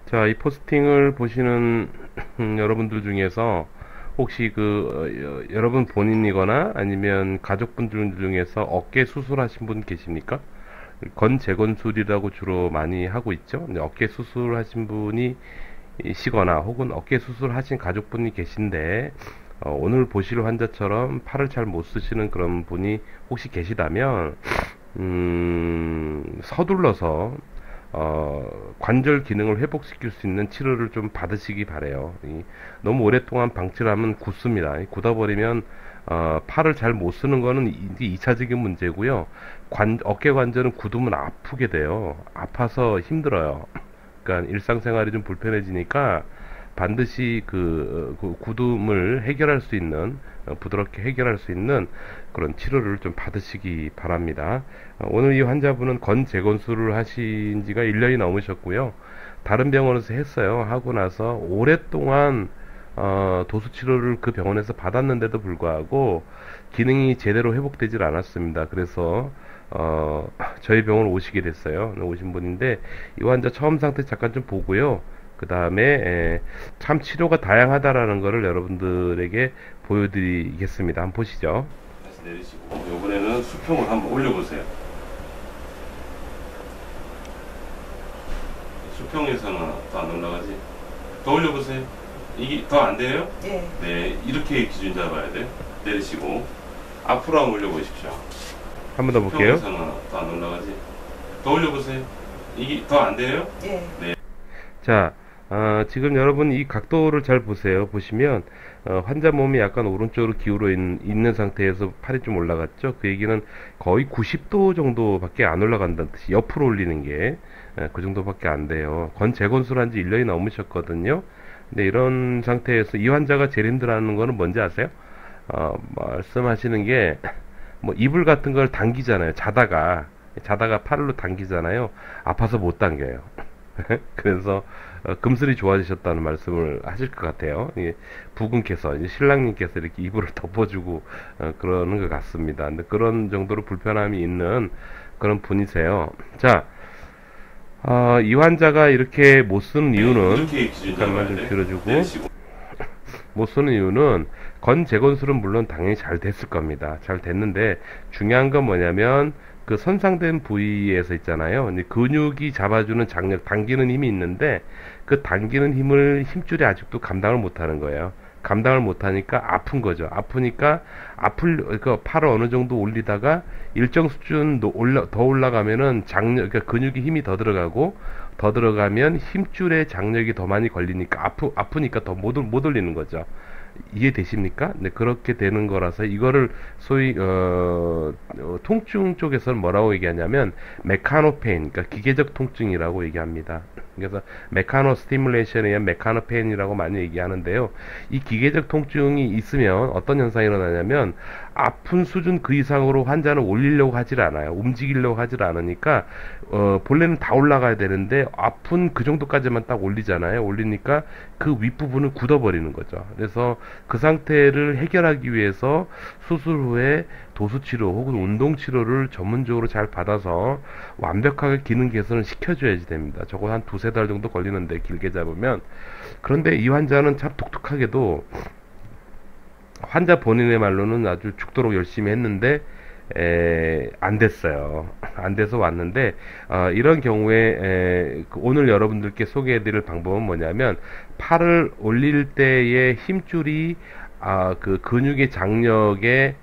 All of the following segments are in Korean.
자, 이 포스팅을 보시는 여러분들 중에서 혹시 여러분 본인이거나 아니면 가족분들 중에서 어깨 수술하신 분 계십니까? 건재건술이라고 주로 많이 하고 있죠. 근데 어깨 수술하신 분이 시거나 혹은 어깨 수술하신 가족분이 계신데 오늘 보실 환자처럼 팔을 잘 못 쓰시는 그런 분이 혹시 계시다면 서둘러서 관절 기능을 회복시킬 수 있는 치료를 좀 받으시기 바래요. 너무 오랫동안 방치를 하면 굳습니다. 굳어버리면 팔을 잘 못 쓰는 거는 이제 2차적인 문제고요. 어깨 관절은 굳으면 아프게 돼요. 아파서 힘들어요. 그러니까 일상생활이 좀 불편해지니까 반드시 그 굳음을 해결할 수 있는 부드럽게 해결할 수 있는 그런 치료를 좀 받으시기 바랍니다. 오늘 이 환자분은 건재건술을 하신 지가 1년이 넘으셨고요. 다른 병원에서 했어요. 하고 나서 오랫동안 도수 치료를 그 병원에서 받았는데도 불구하고 기능이 제대로 회복되질 않았습니다. 그래서 저희 병원 오시게 됐어요. 오신 분인데 이 환자 처음 상태 잠깐 좀 보고요. 그 다음에 참 치료가 다양하다라는 거를 여러분들에게 보여드리겠습니다. 한번 보시죠. 다시 내리시고 이번에는 수평을 한번 올려보세요. 수평에서는 더 안 올라가지? 더 올려보세요. 이게 더 안 돼요? 네. 네, 이렇게 기준 잡아야 돼. 내리시고 앞으로 한번 올려보십시오. 한 번 더 볼게요. 수평에서는 더 안 올라가지? 더 올려보세요. 이게 더 안 돼요? 네. 네. 자, 지금 여러분 이 각도를 잘 보세요. 보시면 환자 몸이 약간 오른쪽으로 기울어 있는 상태에서 팔이 좀 올라갔죠. 그 얘기는 거의 90도 정도밖에 안 올라간다는 뜻이, 옆으로 올리는 게 그 정도밖에 안 돼요. 재건술한 지 1년이 넘으셨거든요. 근데 이런 상태에서 이 환자가 제일 힘들어하는 거는 뭔지 아세요? 말씀하시는 게 뭐 이불 같은 걸 당기잖아요. 자다가 팔로 당기잖아요. 아파서 못 당겨요. 그래서 금슬이 좋아지셨다는 말씀을 하실 것 같아요. 부군께서 이제 신랑님께서 이렇게 이불을 덮어주고 그러는 것 같습니다. 근데 그런 정도로 불편함이 있는 그런 분이세요. 자, 이 환자가 이렇게 못 쓰는 이유는, 잠깐만 좀 들어주고, 못 쓰는 이유는 건재건술은 물론 당연히 잘 됐을 겁니다. 잘 됐는데 중요한 건 뭐냐면 그 손상된 부위에서 있잖아요. 근데 근육이 잡아주는 장력, 당기는 힘이 있는데 그 당기는 힘을 힘줄이 아직도 감당을 못하는 거예요. 감당을 못하니까 아픈 거죠. 아프니까 그 팔을 어느 정도 올리다가 일정 수준 더 올라가면은 그러니까 근육이 힘이 더 들어가면 힘줄에 장력이 더 많이 걸리니까 아프니까 더 못 올리는 거죠. 이해되십니까? 네, 그렇게 되는 거라서 이거를 소위 통증 쪽에서는 뭐라고 얘기하냐면 메카노페인, 그러니까 기계적 통증이라고 얘기합니다. 그래서 메카노 스티뮬레이션에 의한 메카노페인이라고 많이 얘기하는데요. 이 기계적 통증이 있으면 어떤 현상이 일어나냐면 아픈 수준 그 이상으로 환자는 올리려고 하질 않아요. 움직이려고 하질 않으니까 본래는 다 올라가야 되는데 아픈 그 정도까지만 딱 올리잖아요. 올리니까 그 윗부분을 굳어버리는 거죠. 그래서 그 상태를 해결하기 위해서 수술 후에 도수치료 혹은 운동치료를 전문적으로 잘 받아서 완벽하게 기능 개선을 시켜줘야지 됩니다. 적어도 한 두세 달 정도 걸리는데 길게 잡으면. 그런데 이 환자는 참 독특하게도 환자 본인의 말로는 아주 죽도록 열심히 했는데 안 됐어요. 안 돼서 왔는데 이런 경우에 오늘 여러분들께 소개해드릴 방법은 뭐냐면 팔을 올릴 때의 힘줄이 그 근육의 장력에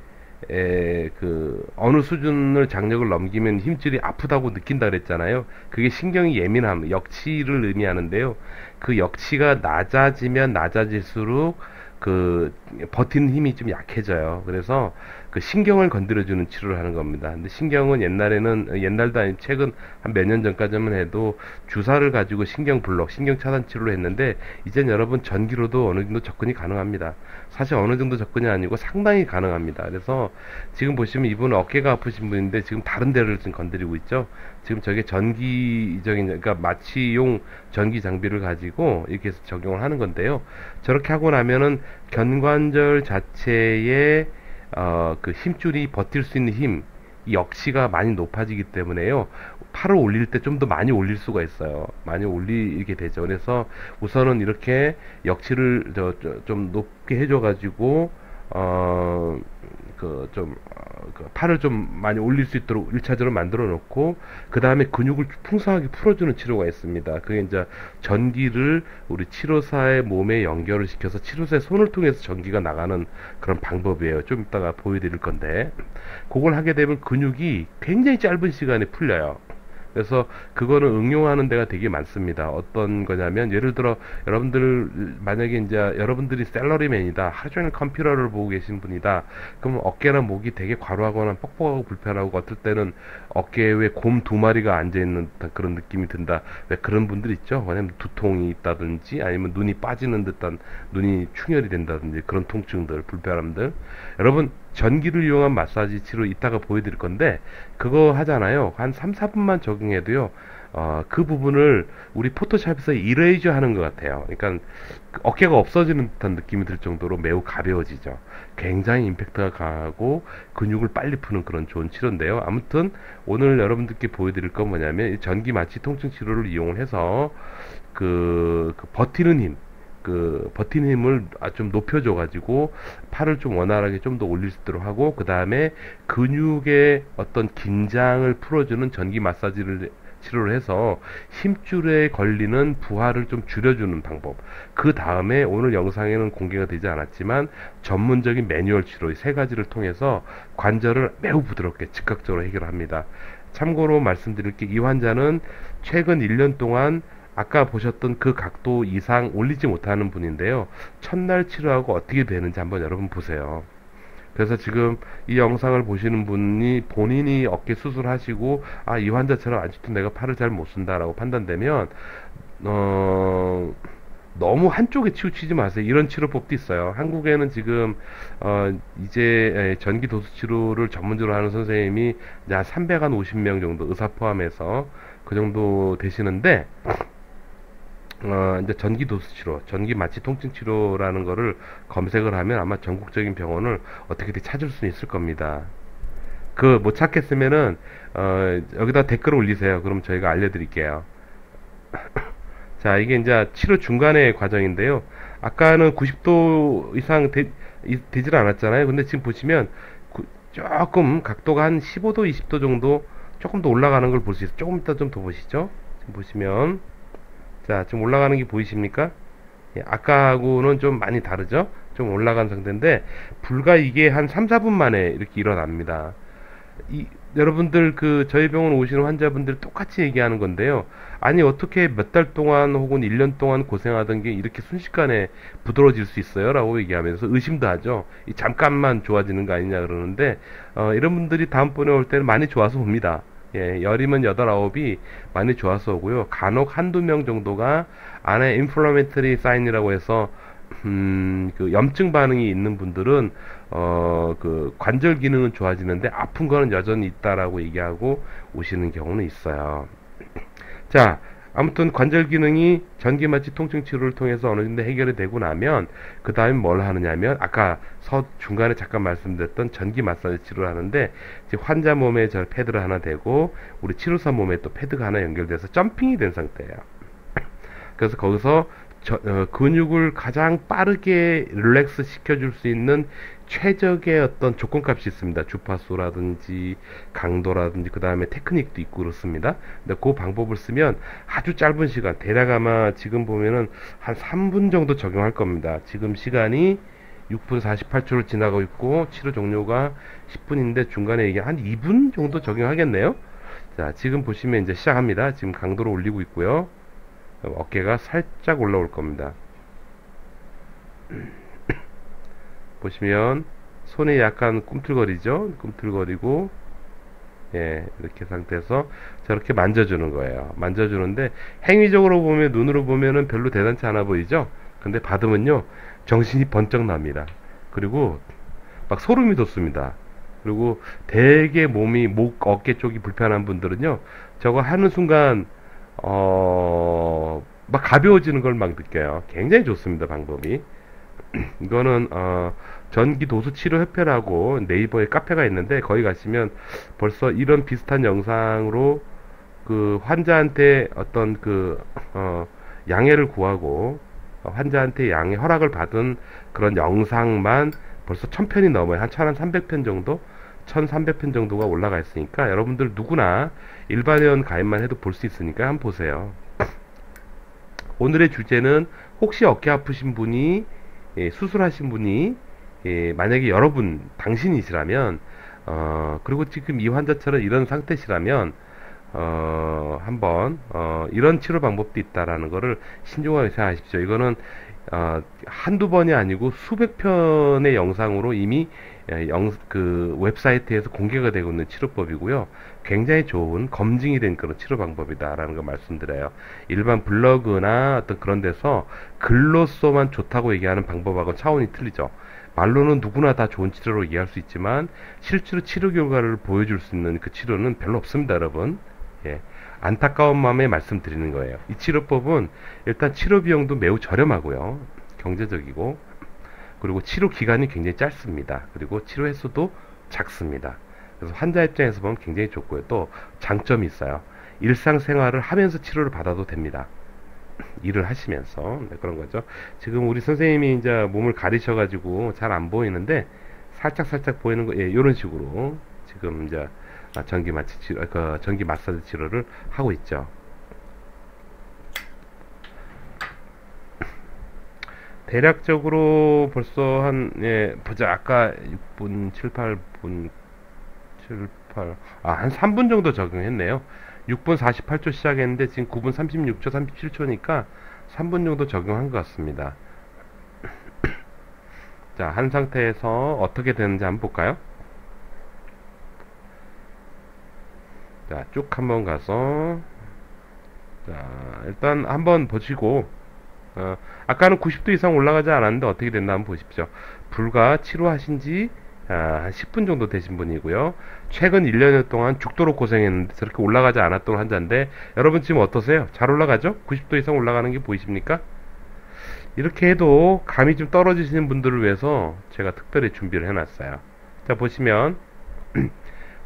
어느 수준을 장력을 넘기면 힘줄이 아프다고 느낀다 그랬잖아요. 그게 신경이 예민함, 역치를 의미하는데요. 그 역치가 낮아지면 낮아질수록 버티는 힘이 좀 약해져요. 그래서 그 신경을 건드려주는 치료를 하는 겁니다. 근데 신경은 옛날도 아니고 최근 한 몇 년 전까지만 해도 주사를 가지고 신경 블록, 신경 차단 치료를 했는데 이젠 여러분 전기로도 어느 정도 접근이 가능합니다. 사실 어느 정도 접근이 아니고 상당히 가능합니다. 그래서 지금 보시면 이분은 어깨가 아프신 분인데 지금 다른 데를 좀 건드리고 있죠. 지금 저게 전기적인, 그러니까 마취용 전기 장비를 가지고 이렇게 해서 적용을 하는 건데요. 저렇게 하고 나면은 견관절 자체의 그 힘줄이 버틸 수 있는 힘, 이 역치가 많이 높아지기 때문에요. 팔을 올릴 때 좀 더 많이 올릴 수가 있어요. 많이 올리게 되죠. 그래서 우선은 이렇게 역치를 좀 높게 해줘가지고 팔을 좀 많이 올릴 수 있도록 1차적으로 만들어 놓고, 그 다음에 근육을 풍성하게 풀어주는 치료가 있습니다. 그게 이제 전기를 우리 치료사의 몸에 연결을 시켜서 치료사의 손을 통해서 전기가 나가는 그런 방법이에요. 좀 이따가 보여드릴 건데, 그걸 하게 되면 근육이 굉장히 짧은 시간에 풀려요. 그래서 그거는 응용하는 데가 되게 많습니다. 어떤 거냐면, 예를 들어 여러분들 만약에 이제 여러분들이 샐러리맨이다, 하루 종일 컴퓨터를 보고 계신 분이다, 그러면 어깨나 목이 되게 과로하거나 뻑뻑하고 불편하고, 어떨 때는 어깨에 왜 곰 두 마리가 앉아 있는 그런 느낌이 든다, 왜 그런 분들 있죠. 왜냐면 두통이 있다든지 아니면 눈이 빠지는 듯한, 눈이 충혈이 된다든지 그런 통증들, 불편함들, 여러분 전기를 이용한 마사지 치료 이따가 보여드릴 건데, 그거 하잖아요. 한 3, 4분만 적용해도요, 그 부분을 우리 포토샵에서 이레이저 하는 것 같아요. 그러니까 그 어깨가 없어지는 듯한 느낌이 들 정도로 매우 가벼워지죠. 굉장히 임팩트가 강하고 근육을 빨리 푸는 그런 좋은 치료인데요. 아무튼 오늘 여러분들께 보여드릴 건 뭐냐면, 이 전기 마취 통증 치료를 이용을 해서 버티는 힘, 버티는 힘을 좀 높여줘가지고 팔을 좀 원활하게 좀 더 올릴 수 있도록 하고, 그 다음에 근육의 어떤 긴장을 풀어주는 전기 마사지를 치료를 해서 힘줄에 걸리는 부하를 좀 줄여주는 방법. 그 다음에 오늘 영상에는 공개가 되지 않았지만 전문적인 매뉴얼 치료, 이 세 가지를 통해서 관절을 매우 부드럽게 즉각적으로 해결합니다. 참고로 말씀드릴 게, 이 환자는 최근 1년 동안 아까 보셨던 그 각도 이상 올리지 못하는 분인데요. 첫날 치료하고 어떻게 되는지 한번 여러분 보세요. 그래서 지금 이 영상을 보시는 분이 본인이 어깨 수술하시고, 이 환자처럼 아직도 내가 팔을 잘 못 쓴다라고 판단되면, 너무 한쪽에 치우치지 마세요. 이런 치료법도 있어요. 한국에는 지금 이제 전기 도수 치료를 전문적으로 하는 선생님이 한 350명 정도, 의사 포함해서 그 정도 되시는데, 이제 전기 도수 치료, 전기 마취 통증 치료라는 거를 검색을 하면 아마 전국적인 병원을 어떻게든 찾을 수 있을 겁니다. 그 못 찾겠으면은 여기다 댓글 올리세요. 그럼 저희가 알려드릴게요. 자, 이게 이제 치료 중간의 과정인데요. 아까는 90도 이상 되질 않았잖아요. 근데 지금 보시면 조금 각도가 한 15도, 20도 정도 조금 더 올라가는 걸 볼 수 있어요. 조금 이따 좀 더 보시죠. 지금 보시면, 자, 지금 올라가는 게 보이십니까? 예, 아까하고는 좀 많이 다르죠? 좀 올라간 상태인데, 불과 이게 한 3, 4분 만에 이렇게 일어납니다. 여러분들 저희 병원 오시는 환자분들 똑같이 얘기하는 건데요. 아니, 어떻게 몇 달 동안 혹은 1년 동안 고생하던 게 이렇게 순식간에 부드러워질 수 있어요? 라고 얘기하면서 의심도 하죠. 잠깐만 좋아지는 거 아니냐 그러는데, 이런 분들이 다음번에 올 때는 많이 좋아서 옵니다. 예, 열이면 8, 9이 많이 좋아서 오고요. 간혹 한두 명 정도가 안에 인플라메터리 사인이라고 해서 염증 반응이 있는 분들은 관절 기능은 좋아지는데 아픈 거는 여전히 있다라고 얘기하고 오시는 경우는 있어요. 자, 아무튼 관절 기능이 전기 마취 통증 치료를 통해서 어느 정도 해결이 되고 나면, 그 다음에 뭘 하느냐면, 아까 중간에 잠깐 말씀드렸던 전기 마사지 치료를 하는데, 이제 환자 몸에 저 패드를 하나 대고 우리 치료사 몸에 또 패드가 하나 연결돼서 점핑이 된 상태예요. 그래서 거기서 근육을 가장 빠르게 릴렉스 시켜줄 수 있는 최적의 어떤 조건값이 있습니다. 주파수라든지 강도라든지 그 다음에 테크닉도 있고 그렇습니다. 근데 그 방법을 쓰면 아주 짧은 시간, 대략 아마 지금 보면은 한 3분 정도 적용할 겁니다. 지금 시간이 6분 48초를 지나고 있고 치료 종료가 10분인데 중간에 이게 한 2분 정도 적용하겠네요. 자, 지금 보시면 이제 시작합니다. 지금 강도를 올리고 있고요. 어깨가 살짝 올라올 겁니다. 보시면 손이 약간 꿈틀거리죠. 꿈틀거리고, 예, 이렇게 상태에서 저렇게 만져주는 거예요. 만져주는데 행위적으로 보면, 눈으로 보면은 별로 대단치 않아 보이죠. 근데 받으면요 정신이 번쩍 납니다. 그리고 막 소름이 돋습니다. 그리고 되게 몸이, 어깨 쪽이 불편한 분들은요, 저거 하는 순간 막 가벼워지는 걸 막 느껴요. 굉장히 좋습니다, 방법이. 이거는 전기 도수 치료 협회라고 네이버에 카페가 있는데, 거기 가시면 벌써 이런 비슷한 영상으로 그 환자한테 어떤 양해를 구하고 환자한테 양해 허락을 받은 그런 영상만 벌써 1000편이 넘어요. 한 1300편 정도? 1300편 정도가 올라가 있으니까 여러분들 누구나 일반회원 가입만 해도 볼 수 있으니까 한번 보세요. 오늘의 주제는 혹시 어깨 아프신 분이 수술하신 분이 만약에 여러분 당신이시라면 그리고 지금 이 환자처럼 이런 상태시라면 한번 이런 치료 방법도 있다라는 거를 신중하게 생각하십시오. 이거는 한두 번이 아니고 수백 편의 영상으로 이미 그 웹사이트에서 공개가 되고 있는 치료법이고요. 굉장히 좋은 검증이 된 그런 치료 방법이다라는 거 말씀드려요. 일반 블로그나 어떤 그런 데서 글로서만 좋다고 얘기하는 방법하고 차원이 틀리죠. 말로는 누구나 다 좋은 치료로 이해할 수 있지만 실제로 치료 결과를 보여줄 수 있는 그 치료는 별로 없습니다, 여러분. 예. 안타까운 마음에 말씀드리는 거예요. 이 치료법은 일단 치료 비용도 매우 저렴하고요. 경제적이고, 그리고 치료 기간이 굉장히 짧습니다. 그리고 치료 횟수도 작습니다. 그래서 환자 입장에서 보면 굉장히 좋고요. 또 장점이 있어요. 일상생활을 하면서 치료를 받아도 됩니다. 일을 하시면서. 네, 그런 거죠. 지금 우리 선생님이 이제 몸을 가리셔가지고 잘 안 보이는데 살짝 보이는 거, 예, 이런 식으로 지금 이제 전기 마사지 치료를 하고 있죠. 대략적으로 벌써 보자. 아까 6분, 8분, 한 3분 정도 적용했네요. 6분 48초 시작했는데 지금 9분 36초, 37초니까 3분 정도 적용한 것 같습니다. 자, 한 상태에서 어떻게 되는지 한번 볼까요? 자, 쭉 한번 가서, 자, 일단 한번 보시고, 아까는 90도 이상 올라가지 않았는데 어떻게 됐나 한번 보십시오. 불과 치료하신 지 한 10분 정도 되신 분이고요. 최근 1년 동안 죽도록 고생했는데 저렇게 올라가지 않았던 환자인데, 여러분 지금 어떠세요? 잘 올라가죠? 90도 이상 올라가는 게 보이십니까? 이렇게 해도 감이 좀 떨어지시는 분들을 위해서 제가 특별히 준비를 해놨어요. 자, 보시면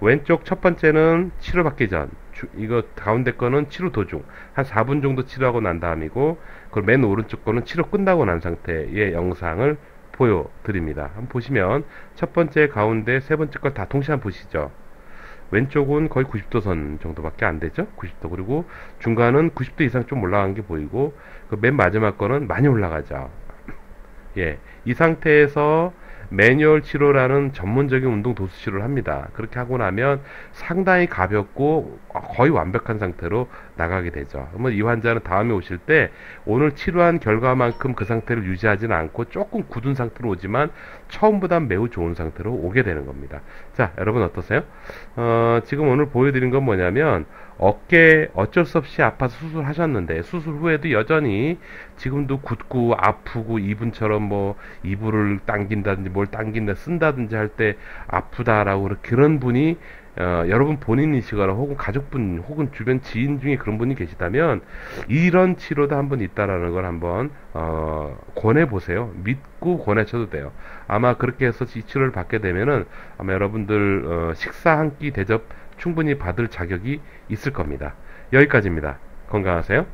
왼쪽 첫 번째는 치료받기 전, 이거 가운데 거는 치료 도중 한 4분 정도 치료하고 난 다음이고, 그리고 맨 오른쪽 거는 치료 끝나고 난 상태의 영상을 보여드립니다. 한번 보시면 첫 번째, 가운데, 세 번째 걸 다 동시에 한번 보시죠. 왼쪽은 거의 90도 선 정도밖에 안 되죠. 90도. 그리고 중간은 90도 이상 좀 올라간 게 보이고, 그 맨 마지막 거는 많이 올라가죠. 예, 이 상태에서 매뉴얼 치료라는 전문적인 운동 도수 치료를 합니다. 그렇게 하고 나면 상당히 가볍고 거의 완벽한 상태로 나가게 되죠. 그러면 이 환자는 다음에 오실 때 오늘 치료한 결과만큼 그 상태를 유지하지는 않고 조금 굳은 상태로 오지만 처음보다 매우 좋은 상태로 오게 되는 겁니다. 자, 여러분 어떠세요? 지금 오늘 보여드린 건 뭐냐면, 어깨 어쩔 수 없이 아파서 수술하셨는데 수술 후에도 여전히 지금도 굳고 아프고, 이분처럼 뭐 이불을 당긴다든지 뭘 당긴다 쓴다든지 할 때 아프다라고 그런 분이 여러분 본인이시거나 혹은 가족분 혹은 주변 지인 중에 그런 분이 계시다면 이런 치료도 한번 있다라는 걸 한번 권해 보세요. 믿고 권하셔도 돼요. 아마 그렇게 해서 이 치료를 받게 되면은 아마 여러분들 식사 한 끼 대접 충분히 받을 자격이 있을 겁니다. 여기까지입니다. 건강하세요.